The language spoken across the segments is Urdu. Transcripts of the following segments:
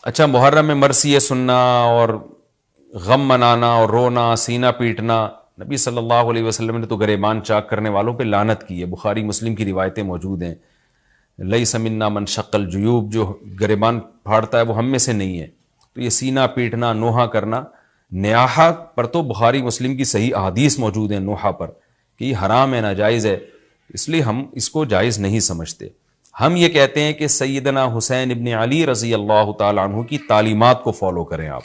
اچھا، محرم میں مرثیے سننا اور غم منانا اور رونا، سینہ پیٹنا، نبی صلی اللہ علیہ وسلم نے تو گریبان چاک کرنے والوں پہ لعنت کی ہے۔ بخاری مسلم کی روایتیں موجود ہیں، لیس منا من شق الجیوب، جو گریبان پھاڑتا ہے وہ ہم میں سے نہیں ہے۔ تو یہ سینہ پیٹنا، نوحہ کرنا، نیاحہ پر تو بخاری مسلم کی صحیح احادیث موجود ہیں نوحہ پر کہ یہ حرام ہے، ناجائز ہے، اس لیے ہم اس کو جائز نہیں سمجھتے۔ ہم یہ کہتے ہیں کہ سیدنا حسین ابن علی رضی اللہ تعالیٰ عنہ کی تعلیمات کو فالو کریں آپ۔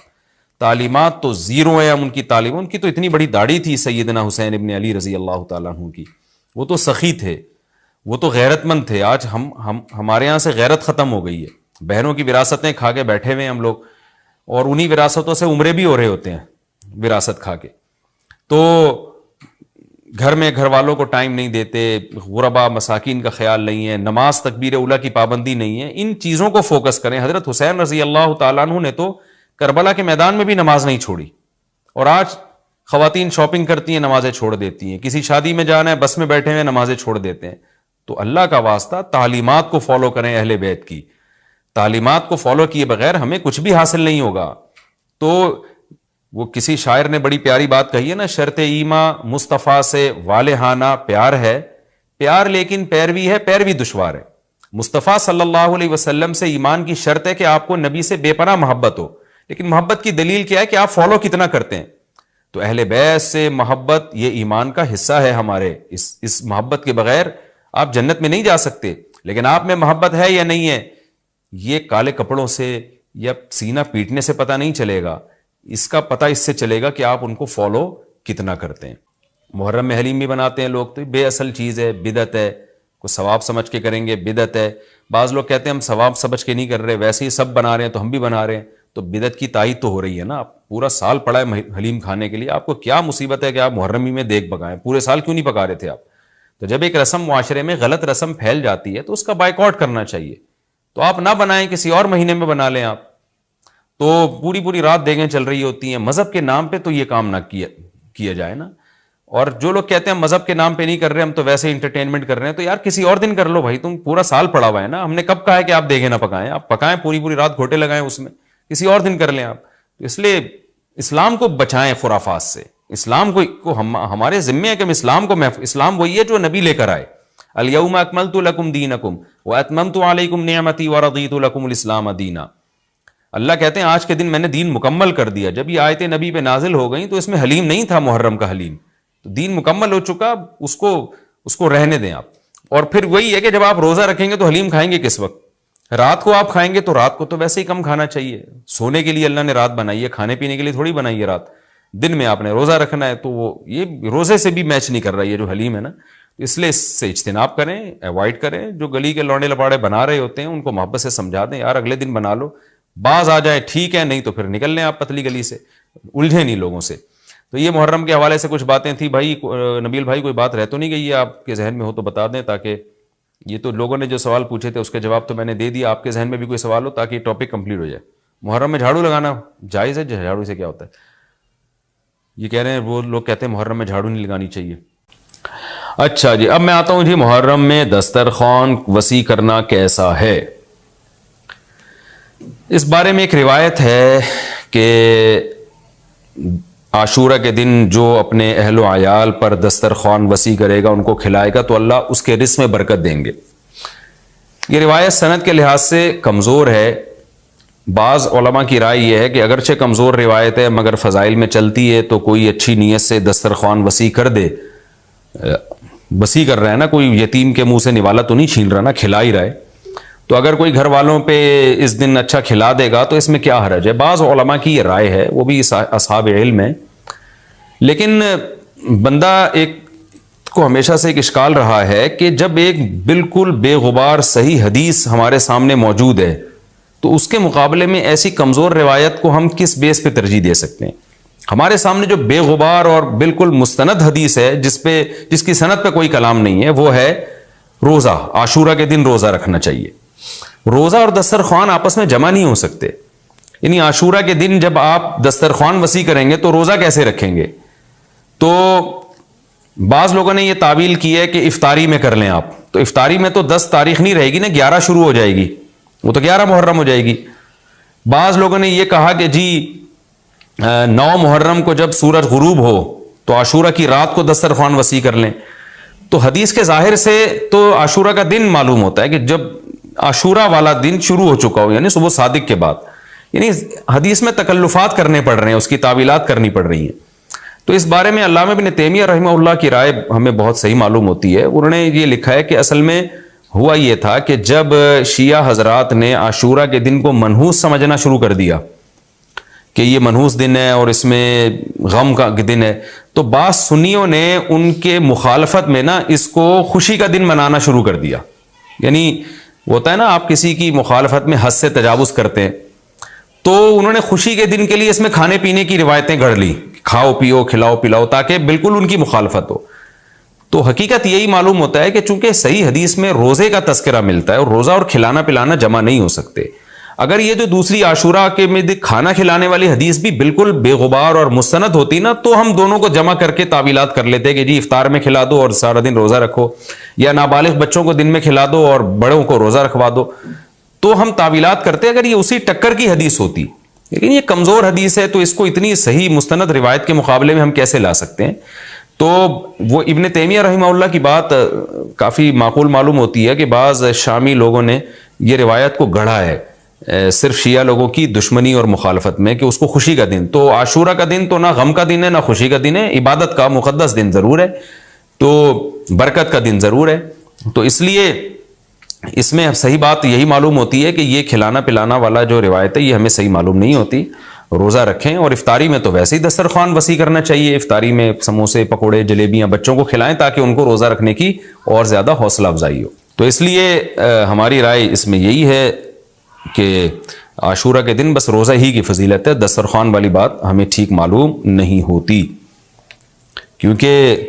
تعلیمات تو زیرو ہیں، ہم ان کی تعلیم، ان کی تو اتنی بڑی داڑھی تھی سیدنا حسین ابن علی رضی اللہ تعالیٰ عنہ کی، وہ تو سخی تھے، وہ تو غیرت مند تھے۔ آج ہمارے یہاں سے غیرت ختم ہو گئی ہے، بہنوں کی وراثتیں کھا کے بیٹھے ہوئے ہیں ہم لوگ، اور انہی وراثتوں سے عمرے بھی ہو رہے ہوتے ہیں وراثت کھا کے۔ تو گھر میں گھر والوں کو ٹائم نہیں دیتے، غربا مساکین کا خیال نہیں ہے، نماز تکبیر اولیٰ کی پابندی نہیں ہے، ان چیزوں کو فوکس کریں۔ حضرت حسین رضی اللہ تعالیٰ عنہ نے تو کربلا کے میدان میں بھی نماز نہیں چھوڑی، اور آج خواتین شاپنگ کرتی ہیں، نمازیں چھوڑ دیتی ہیں، کسی شادی میں جانا ہے بس میں بیٹھے ہوئے نمازیں چھوڑ دیتے ہیں۔ تو اللہ کا واسطہ تعلیمات کو فالو کریں اہل بیت کی، تعلیمات کو فالو کیے بغیر ہمیں کچھ بھی حاصل نہیں ہوگا۔ تو وہ کسی شاعر نے بڑی پیاری بات کہی ہے نا، شرط ایماں مصطفیٰ سے والہانہ پیار ہے، پیار لیکن پیروی ہے، پیروی دشوار ہے۔ مصطفیٰ صلی اللہ علیہ وسلم سے ایمان کی شرط ہے کہ آپ کو نبی سے بے پناہ محبت ہو، لیکن محبت کی دلیل کیا ہے کہ آپ فالو کتنا کرتے ہیں۔ تو اہل بیت سے محبت یہ ایمان کا حصہ ہے ہمارے، اس محبت کے بغیر آپ جنت میں نہیں جا سکتے۔ لیکن آپ میں محبت ہے یا نہیں ہے، یہ کالے کپڑوں سے یا سینہ پیٹنے سے پتہ نہیں چلے گا، اس کا پتہ اس سے چلے گا کہ آپ ان کو فالو کتنا کرتے ہیں۔ محرم میں حلیم بھی بناتے ہیں لوگ، تو بے اصل چیز ہے، بدعت ہے، کوئی ثواب سمجھ کے کریں گے بدعت ہے۔ بعض لوگ کہتے ہیں ہم ثواب سمجھ کے نہیں کر رہے، ویسے ہی سب بنا رہے ہیں تو ہم بھی بنا رہے ہیں، تو بدعت کی تائید تو ہو رہی ہے نا۔ آپ پورا سال پڑا ہے حلیم کھانے کے لیے، آپ کو کیا مصیبت ہے کہ آپ محرم ہی میں دیگ پکائیں؟ پورے سال کیوں نہیں پکا رہے تھے آپ؟ تو جب ایک رسم معاشرے میں غلط رسم پھیل جاتی ہے تو اس کا بائیکاٹ کرنا چاہیے، تو آپ نہ بنائیں، کسی اور مہینے میں بنا لیں آپ۔ تو پوری رات دیگیں چل رہی ہوتی ہیں، مذہب کے نام پہ تو یہ کام نہ کیا جائے نا۔ اور جو لوگ کہتے ہیں مذہب کے نام پہ نہیں کر رہے، ہم تو ویسے انٹرٹینمنٹ کر رہے ہیں، تو یار کسی اور دن کر لو بھائی، تم پورا سال پڑا ہوا ہے نا، ہم نے کب کہا ہے کہ آپ دیگیں نہ پکائیں؟ آپ پکائیں، پوری رات گھوٹے لگائیں اس میں، کسی اور دن کر لیں آپ۔ تو اس لیے اسلام کو بچائیں خرافات سے، اسلام کو ہمارے ذمے ہے کہ ہم اسلام کو اسلام وہی ہے جو نبی لے کر آئے، الیوم اکملت لکم دینکم واتممت علیکم نعمتی ورضیت لکم الاسلام دینا۔ اللہ کہتے ہیں آج کے دن میں نے دین مکمل کر دیا۔ جب یہ آیتیں نبی پہ نازل ہو گئیں تو اس میں حلیم نہیں تھا، محرم کا حلیم، تو دین مکمل ہو چکا، اس کو رہنے دیں آپ۔ اور پھر وہی ہے کہ جب آپ روزہ رکھیں گے تو حلیم کھائیں گے کس وقت؟ رات کو آپ کھائیں گے تو رات کو تو ویسے ہی کم کھانا چاہیے، سونے کے لیے اللہ نے رات بنائی ہے، کھانے پینے کے لیے تھوڑی بنائی ہے رات۔ دن میں آپ نے روزہ رکھنا ہے، تو وہ یہ روزے سے بھی میچ نہیں کر رہا ہے یہ جو حلیم ہے نا، اس لیے اس سے اجتناب کریں، ایوائڈ کریں۔ جو گلی کے لوڑے لپاڑے بنا رہے ہوتے ہیں ان کو محبت سے سمجھا دیں، یار اگلے دن بنا لو، باز آ جائے ٹھیک ہے، نہیں تو پھر نکل لیں آپ پتلی گلی سے، الجھے نہیں لوگوں سے۔ تو یہ محرم کے حوالے سے کچھ باتیں تھیں بھائی۔ نبیل بھائی کوئی بات رہ تو نہیں گئی ہے آپ کے ذہن میں ہو تو بتا دیں، تاکہ یہ تو لوگوں نے جو سوال پوچھے تھے اس کے جواب تو میں نے دے دیا، آپ کے ذہن میں بھی کوئی سوال ہو تاکہ یہ ٹاپک کمپلیٹ ہو جائے۔ محرم میں جھاڑو لگانا جائز ہے؟ جھاڑو سے کیا ہوتا ہے؟ یہ کہہ رہے ہیں وہ لوگ کہتے ہیں محرم میں جھاڑو نہیں لگانی چاہیے۔ اچھا جی، اب میں آتا ہوں جی، محرم میں دسترخوان وسیع کرنا کیسا ہے؟ اس بارے میں ایک روایت ہے کہ عاشورہ کے دن جو اپنے اہل و عیال پر دسترخوان وسیع کرے گا، ان کو کھلائے گا، تو اللہ اس کے رزق میں برکت دیں گے۔ یہ روایت سند کے لحاظ سے کمزور ہے۔ بعض علماء کی رائے یہ ہے کہ اگرچہ کمزور روایت ہے مگر فضائل میں چلتی ہے، تو کوئی اچھی نیت سے دسترخوان وسیع کر دے، وسیع کر رہا ہے نا، کوئی یتیم کے منہ سے نوالا تو نہیں چھین رہا نا، کھلا ہی رہا ہے، تو اگر کوئی گھر والوں پہ اس دن اچھا کھلا دے گا تو اس میں کیا حرج ہے؟ بعض علماء کی یہ رائے ہے، وہ بھی اصحاب علم ہے۔ لیکن بندہ ایک کو ہمیشہ سے ایک اشکال رہا ہے کہ جب ایک بالکل بے غبار صحیح حدیث ہمارے سامنے موجود ہے تو اس کے مقابلے میں ایسی کمزور روایت کو ہم کس بیس پہ ترجیح دے سکتے ہیں؟ ہمارے سامنے جو بے غبار اور بالکل مستند حدیث ہے، جس کی سند پہ کوئی کلام نہیں ہے، وہ ہے روزہ، عاشورہ کے دن روزہ رکھنا چاہیے۔ روزہ اور دسترخوان آپس میں جمع نہیں ہو سکتے، یعنی عاشورہ کے دن جب آپ دسترخوان وسیع کریں گے تو روزہ کیسے رکھیں گے؟ تو بعض لوگوں نے یہ تعویل کی ہے کہ افطاری میں کر لیں آپ، تو افطاری میں تو 10 تاریخ نہیں رہے گی نا، 11 شروع ہو جائے گی، وہ تو 11 محرم ہو جائے گی۔ بعض لوگوں نے یہ کہا کہ جی 9 محرم کو جب سورج غروب ہو تو عاشورہ کی رات کو دسترخوان وسیع کر لیں. تو حدیث کے ظاہر سے تو عاشورہ کا دن معلوم ہوتا ہے کہ جب عاشورہ والا دن شروع ہو چکا ہو، یعنی صبح صادق کے بعد. یعنی حدیث میں تکلفات کرنے پڑ رہے ہیں، اس کی تعویلات کرنی پڑ رہی ہیں. تو اس بارے میں علامہ ابن تیمیہ رحمہ اللہ کی رائے ہمیں بہت صحیح معلوم ہوتی ہے. انہوں نے یہ لکھا ہے کہ اصل میں ہوا یہ تھا کہ جب شیعہ حضرات نے عاشورہ کے دن کو منحوس سمجھنا شروع کر دیا کہ یہ منحوس دن ہے اور اس میں غم کا دن ہے، تو بعض سنیوں نے ان کے مخالفت میں نا اس کو خوشی کا دن منانا شروع کر دیا. یعنی ہوتا ہے نا آپ کسی کی مخالفت میں حد سے تجاوز کرتے ہیں، تو انہوں نے خوشی کے دن کے لیے اس میں کھانے پینے کی روایتیں گھڑ لی، کھاؤ پیو کھلاؤ پلاؤ، تاکہ بالکل ان کی مخالفت ہو. تو حقیقت یہی معلوم ہوتا ہے کہ چونکہ صحیح حدیث میں روزے کا تذکرہ ملتا ہے اور روزہ اور کھلانا پلانا جمع نہیں ہو سکتے. اگر یہ جو دوسری عاشورہ کے میں کھانا کھلانے والی حدیث بھی بالکل بے غبار اور مستند ہوتی نا، تو ہم دونوں کو جمع کر کے تعویلات کر لیتے کہ جی افطار میں کھلا دو اور سارا دن روزہ رکھو، یا نابالغ بچوں کو دن میں کھلا دو اور بڑوں کو روزہ رکھوا دو. تو ہم تعویلات کرتے اگر یہ اسی ٹکر کی حدیث ہوتی. لیکن یہ کمزور حدیث ہے، تو اس کو اتنی صحیح مستند روایت کے مقابلے میں ہم کیسے لا سکتے ہیں؟ تو وہ ابن تیمیہ رحمہ اللہ کی بات کافی معقول معلوم ہوتی ہے کہ بعض شامی لوگوں نے یہ روایت کو گڑھا ہے صرف شیعہ لوگوں کی دشمنی اور مخالفت میں، کہ اس کو خوشی کا دن. تو عاشورہ کا دن تو نہ غم کا دن ہے نہ خوشی کا دن ہے، عبادت کا مقدس دن ضرور ہے، تو برکت کا دن ضرور ہے. تو اس لیے اس میں صحیح بات یہی معلوم ہوتی ہے کہ یہ کھلانا پلانا والا جو روایت ہے یہ ہمیں صحیح معلوم نہیں ہوتی. روزہ رکھیں، اور افطاری میں تو ویسے ہی دسترخوان وسیع کرنا چاہیے. افطاری میں سموسے پکوڑے جلیبیاں بچوں کو کھلائیں تاکہ ان کو روزہ رکھنے کی اور زیادہ حوصلہ افزائی ہو. تو اس لیے ہماری رائے اس میں یہی ہے کہ عاشورہ کے دن بس روزہ ہی کی فضیلت ہے، دسترخوان والی بات ہمیں ٹھیک معلوم نہیں ہوتی. کیونکہ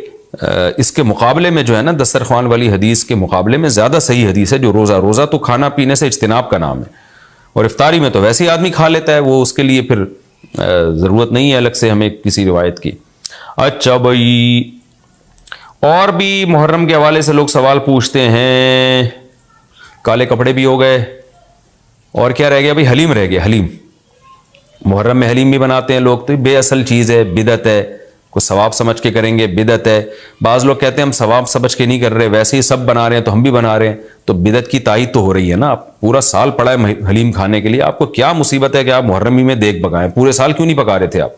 اس کے مقابلے میں جو ہے نا دسترخوان والی حدیث کے مقابلے میں زیادہ صحیح حدیث ہے جو روزہ تو کھانا پینے سے اجتناب کا نام ہے، اور افطاری میں تو ویسے ہی آدمی کھا لیتا ہے، وہ اس کے لیے پھر ضرورت نہیں ہے الگ سے ہمیں کسی روایت کی. اچھا بھائی، اور بھی محرم کے حوالے سے لوگ سوال پوچھتے ہیں. کالے کپڑے بھی ہو گئے، اور کیا رہ گیا بھائی؟ حلیم رہ گیا. حلیم محرم میں حلیم بھی بناتے ہیں لوگ، تو بے اصل چیز ہے، بدعت ہے. کو ثواب سمجھ کے کریں گے بدعت ہے. بعض لوگ کہتے ہیں ہم ثواب سمجھ کے نہیں کر رہے، ویسے ہی سب بنا رہے ہیں تو ہم بھی بنا رہے ہیں. تو بدعت کی تائید تو ہو رہی ہے نا. آپ پورا سال پڑا ہے حلیم کھانے کے لیے، آپ کو کیا مصیبت ہے کہ آپ محرم میں دیگ پکائیں؟ پورے سال کیوں نہیں پکا رہے تھے آپ؟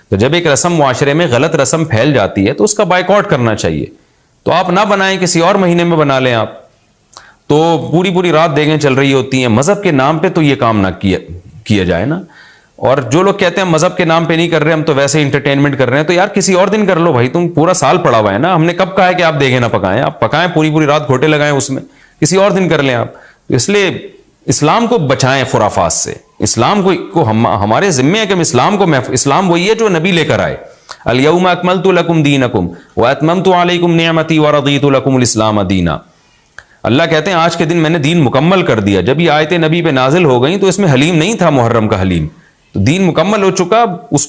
تو جب ایک رسم معاشرے میں غلط رسم پھیل جاتی ہے تو اس کا بائیکاٹ کرنا چاہیے. تو آپ نہ بنائیں، کسی اور مہینے میں بنا لیں آپ. تو پوری رات دیگیں چل رہی ہوتی ہیں. مذہب کے نام پہ تو یہ کام نہ کیا جائے نا. اور جو لوگ کہتے ہیں مذہب کے نام پہ نہیں کر رہے، ہم تو ویسے انٹرٹینمنٹ کر رہے ہیں، تو یار کسی اور دن کر لو بھائی. تم پورا سال پڑا ہوا ہے نا. ہم نے کب کہا ہے کہ آپ دیگیں نہ پکائیں؟ آپ پکائیں، پوری رات گھوٹے لگائیں اس میں، کسی اور دن کر لیں آپ. اس لیے اسلام کو بچائیں خرافات سے. اسلام کو ہمارے ذمے ہے کہ ہم اسلام کو اسلام وہی ہے جو نبی لے کر آئے. الیوم اکملت لکم دینکم واتممت علیکم نعمتی ورضیت لکم الاسلام دینا. اللہ کہتے ہیں آج کے دن میں نے دین مکمل کر دیا. جب یہ آیتیں نبی پہ نازل ہو گئیں تو اس میں حلیم نہیں تھا، محرم کا حلیم. تو دین مکمل ہو چکا، اس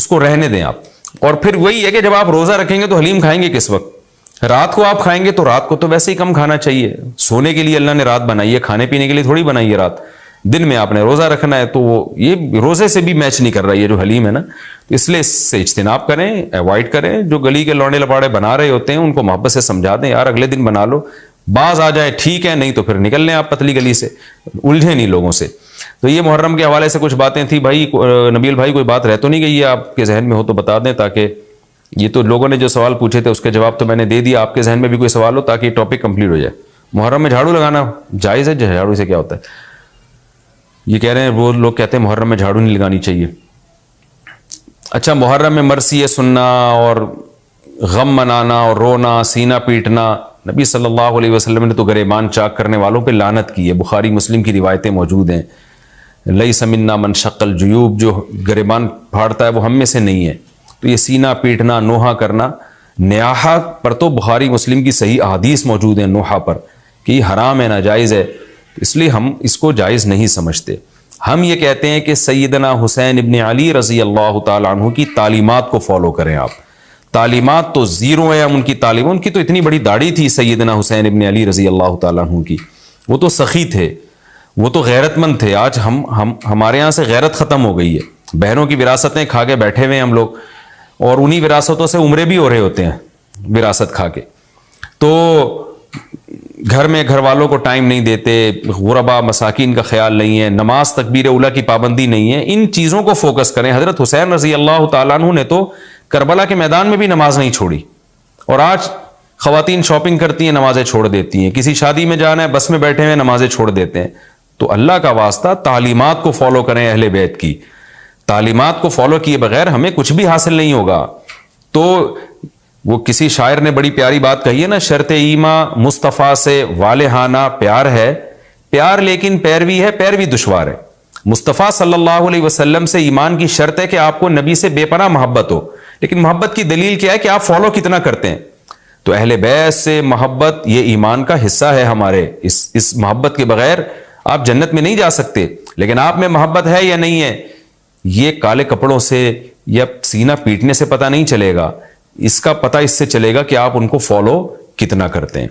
کو رہنے دیں آپ. اور پھر وہی ہے کہ جب آپ روزہ رکھیں گے تو حلیم کھائیں گے کس وقت؟ رات کو آپ کھائیں گے تو رات کو تو ویسے ہی کم کھانا چاہیے. سونے کے لیے اللہ نے رات بنائی ہے، کھانے پینے کے لیے تھوڑی بنائی ہے رات. دن میں آپ نے روزہ رکھنا ہے، تو وہ یہ روزے سے بھی میچ نہیں کر رہا ہے یہ جو حلیم ہے نا. اس لیے اس سے اجتناب کریں، ایوائڈ کریں. جو گلی کے لوڑے لپاڑے بنا رہے ہوتے ہیں ان کو محبت سے سمجھا دیں، یار اگلے دن بنا لو. باز آ جائے ٹھیک ہے، نہیں تو پھر نکل لیں آپ پتلی گلی سے، الجھے نہیں لوگوں سے. تو یہ محرم کے حوالے سے کچھ باتیں تھیں. بھائی نبیل بھائی کوئی بات رہ تو نہیں گئی ہے آپ کے ذہن میں ہو تو بتا دیں، تاکہ یہ تو لوگوں نے جو سوال پوچھے تھے اس کے جواب تو میں نے دے دیا. آپ کے ذہن میں بھی کوئی سوال ہو تاکہ یہ ٹاپک کمپلیٹ ہو جائے. محرم میں جھاڑو لگانا جائز ہے؟ جھاڑو سے کیا ہوتا ہے؟ یہ کہہ رہے ہیں وہ لوگ کہتے ہیں محرم میں جھاڑو نہیں لگانی چاہیے. اچھا، محرم میں مرثیے سننا اور غم منانا اور رونا، سینہ پیٹنا، نبی صلی اللہ علیہ وسلم نے تو گریبان چاک کرنے والوں پہ لعنت کی ہے. بخاری مسلم کی روایتیں موجود ہیں. لیس منا من شق الجیوب، جو گریبان پھاڑتا ہے وہ ہم میں سے نہیں ہے. تو یہ سینہ پیٹنا، نوحہ کرنا، نیاحہ پر تو بخاری مسلم کی صحیح احادیث موجود ہیں نوحہ پر کہ یہ حرام ہے، ناجائز ہے. اس لیے ہم اس کو جائز نہیں سمجھتے. ہم یہ کہتے ہیں کہ سیدنا حسین ابن علی رضی اللہ تعالیٰ عنہ کی تعلیمات کو فالو کریں آپ. تعلیمات تو زیرو ہیں ان کی تعلیم. ان کی تو اتنی بڑی داڑھی تھی سیدنا حسین ابن علی رضی اللہ تعالیٰ عنہ کی، وہ تو سخی تھے. وہ تو غیرت مند تھے. آج ہمارے یہاں سے غیرت ختم ہو گئی ہے. بہنوں کی وراثتیں کھا کے بیٹھے ہوئے ہیں ہم لوگ, اور انہی وراثتوں سے عمرے بھی ہو رہے ہوتے ہیں وراثت کھا کے. تو گھر میں گھر والوں کو ٹائم نہیں دیتے, غربا مساکین کا خیال نہیں ہے, نماز تکبیر اولیٰ کی پابندی نہیں ہے. ان چیزوں کو فوکس کریں. حضرت حسین رضی اللہ تعالیٰ عنہ نے تو کربلا کے میدان میں بھی نماز نہیں چھوڑی, اور آج خواتین شاپنگ کرتی ہیں نمازیں چھوڑ دیتی ہیں, کسی شادی میں جانا ہے بس میں بیٹھے ہوئے نمازیں چھوڑ دیتے ہیں. تو اللہ کا واسطہ تعلیمات کو فالو کریں اہل بیت کی. تعلیمات کو فالو کیے بغیر ہمیں کچھ بھی حاصل نہیں ہوگا. تو وہ کسی شاعر نے بڑی پیاری بات کہی ہے نا, شرط ایمان مصطفیٰ سے والہانہ پیار ہے, پیار لیکن پیروی ہے, پیروی دشوار ہے. مصطفیٰ صلی اللہ علیہ وسلم سے ایمان کی شرط ہے کہ آپ کو نبی سے بے پناہ محبت ہو, لیکن محبت کی دلیل کیا ہے کہ آپ فالو کتنا کرتے ہیں. تو اہل بیت سے محبت یہ ایمان کا حصہ ہے ہمارے. اس محبت کے بغیر آپ جنت میں نہیں جا سکتے. لیکن آپ میں محبت ہے یا نہیں ہے, یہ کالے کپڑوں سے یا سینہ پیٹنے سے پتہ نہیں چلے گا. اس کا پتہ اس سے چلے گا کہ آپ ان کو فالو کتنا کرتے ہیں.